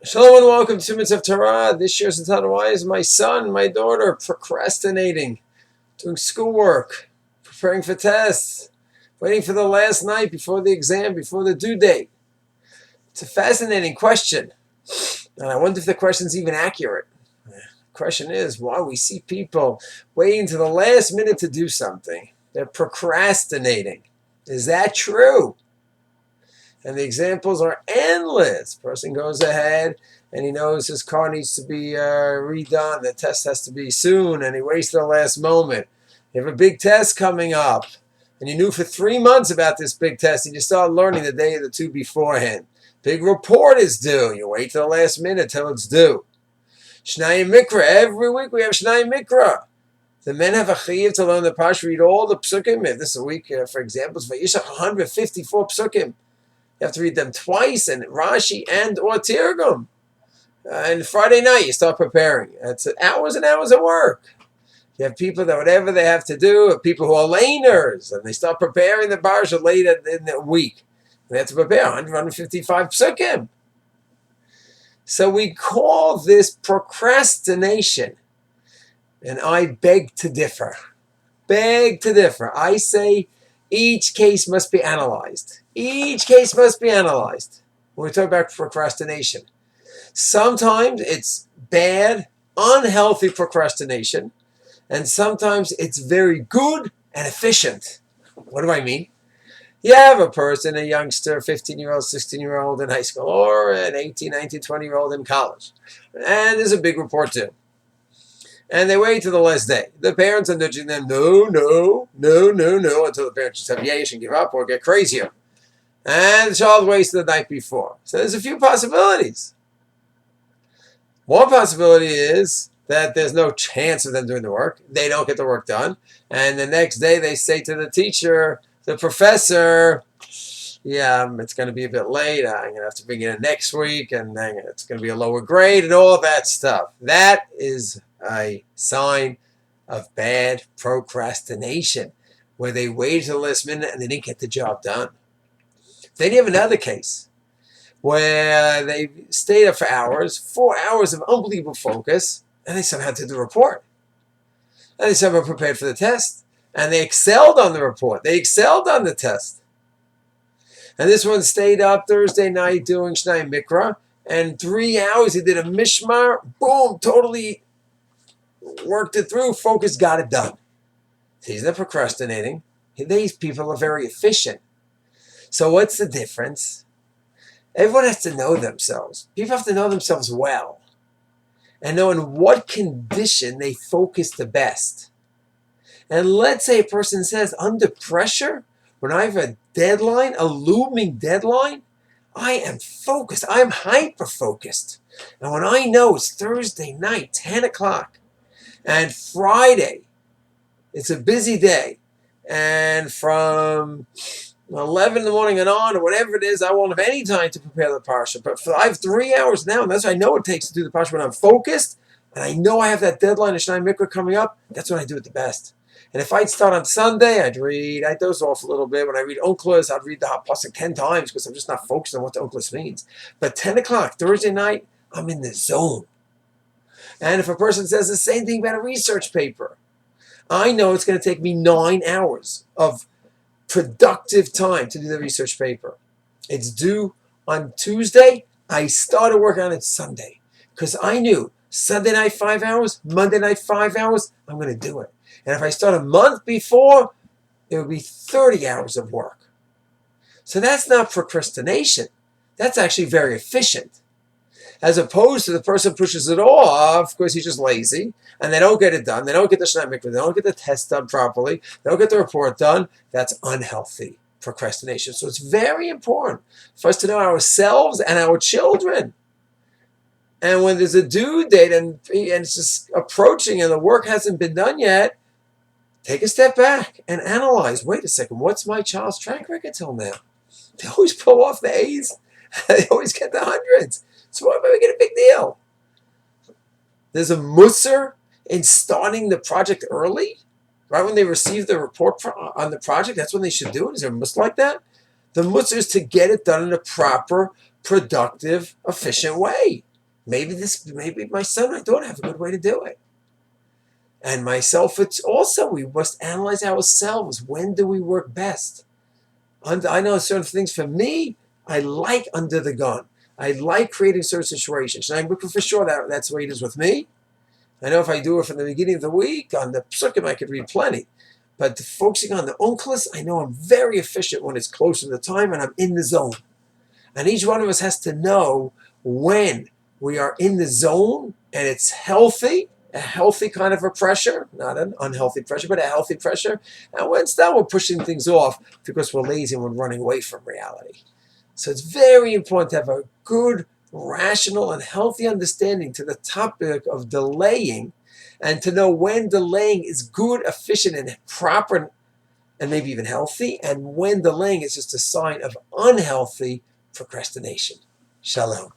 Shalom and welcome to Mitzvah Torah. This year's entitled, Why is my son, my daughter procrastinating, doing schoolwork, preparing for tests, waiting for the last night before the exam, before the due date? It's a fascinating question, and I wonder if the question's even accurate. The question is why we see people waiting to the last minute to do something. They're procrastinating. Is that true? And the examples are endless. Person goes ahead and he knows his car needs to be redone. The test has to be soon, and he waits till the last moment. You have a big test coming up, and you knew for 3 months about this big test, and you start learning the day or the two beforehand. Big report is due. You wait till the last minute till it's due. Shnai Mikra. Every week we have Shnai Mikra. The men have a chiyuv to learn the parsha, read all the psukim. If this is a week, for example, it's Vayishach 154 psukim. You have to read them twice, and Rashi and or Tirgum. And Friday night, you start preparing. It's hours and hours of work. You have people that whatever they have to do, people who are laners, and they start preparing the parsha late in the week. They have to prepare 155 psukim. So we call this procrastination, and I beg to differ. Beg to differ. I say each case must be analyzed. Each case must be analyzed when we talk about procrastination. Sometimes it's bad, unhealthy procrastination, and sometimes it's very good and efficient. What do I mean? You have a person, a youngster, 15-year-old, 16-year-old in high school, or an 18, 19, 20-year-old in college, and there's a big report due. And they wait till the last day. The parents are nudging them, no, until the parents just have, you should give up or get crazier. And the child waits the night before. So there's a few possibilities. One possibility is that there's no chance of them doing the work. They don't get the work done. And the next day they say to the teacher, the professor, it's going to be a bit late. I'm going to have to bring it in next week, and then it's going to be a lower grade and all that stuff. That is a sign of bad procrastination, where they waited till the last minute and they didn't get the job done. Then you have another case where they stayed up for hours, 4 hours of unbelievable focus, and they somehow did the report. And they somehow prepared for the test. And they excelled on the report. They excelled on the test. And this one stayed up Thursday night doing Shnai Mikra. And 3 hours he did a mishmar. Boom, totally worked it through. Focus, got it done. He's not procrastinating. These people are very efficient. So what's the difference? Everyone has to know themselves. People have to know themselves well and know in what condition they focus the best. And let's say a person says, under pressure, when I have a deadline, a looming deadline, I am focused. I'm hyper-focused. And when I know it's Thursday night, 10 o'clock, and Friday, it's a busy day, and from 11 in the morning and on, or whatever it is, I won't have any time to prepare the parsha. But I have 3 hours now, and that's what I know it takes to do the parsha. When I'm focused, and I know I have that deadline of Shnai Mikra coming up, that's when I do it the best. And if I'd start on Sunday, I'd doze off a little bit. When I read Onkelos, I'd read the Hot Pasuk 10 times because I'm just not focused on what the Onkelos means. But 10 o'clock, Thursday night, I'm in the zone. And if a person says the same thing about a research paper, I know it's going to take me 9 hours of productive time to do the research paper. It's due on Tuesday. I started working on it Sunday because I knew Sunday night 5 hours, Monday night 5 hours, I'm going to do it. And if I start a month before, it would be 30 hours of work. So that's not procrastination. That's actually very efficient. As opposed to the person pushes it off because he's just lazy and they don't get it done. They don't get the Shnai Mikra. They don't get the test done properly. They don't get the report done. That's unhealthy procrastination. So it's very important for us to know ourselves and our children. And when there's a due date and it's just approaching and the work hasn't been done yet, take a step back and analyze. Wait a second, what's my child's track record till now? They always pull off the A's. They always get the hundreds. So why am I making a big deal? There's a musar in starting the project early, right when they receive the report on the project. That's when they should do it. Is there a musar like that? The musar is to get it done in a proper, productive, efficient way. Maybe my son, my daughter have a good way to do it. And myself, it's also, we must analyze ourselves. When do we work best? I know certain things for me, I like under the gun. I like creating certain situations. And I'm looking for sure that that's the way it is with me. I know if I do it from the beginning of the week, on the psukim, I could read plenty. But focusing on the onkelos, I know I'm very efficient when it's close to the time and I'm in the zone. And each one of us has to know when we are in the zone and it's healthy, a healthy kind of a pressure, not an unhealthy pressure, but a healthy pressure. And when it's not, we're pushing things off because we're lazy and we're running away from reality. So it's very important to have a good, rational, and healthy understanding to the topic of delaying, and to know when delaying is good, efficient, and proper, and maybe even healthy, and when delaying is just a sign of unhealthy procrastination. Shalom.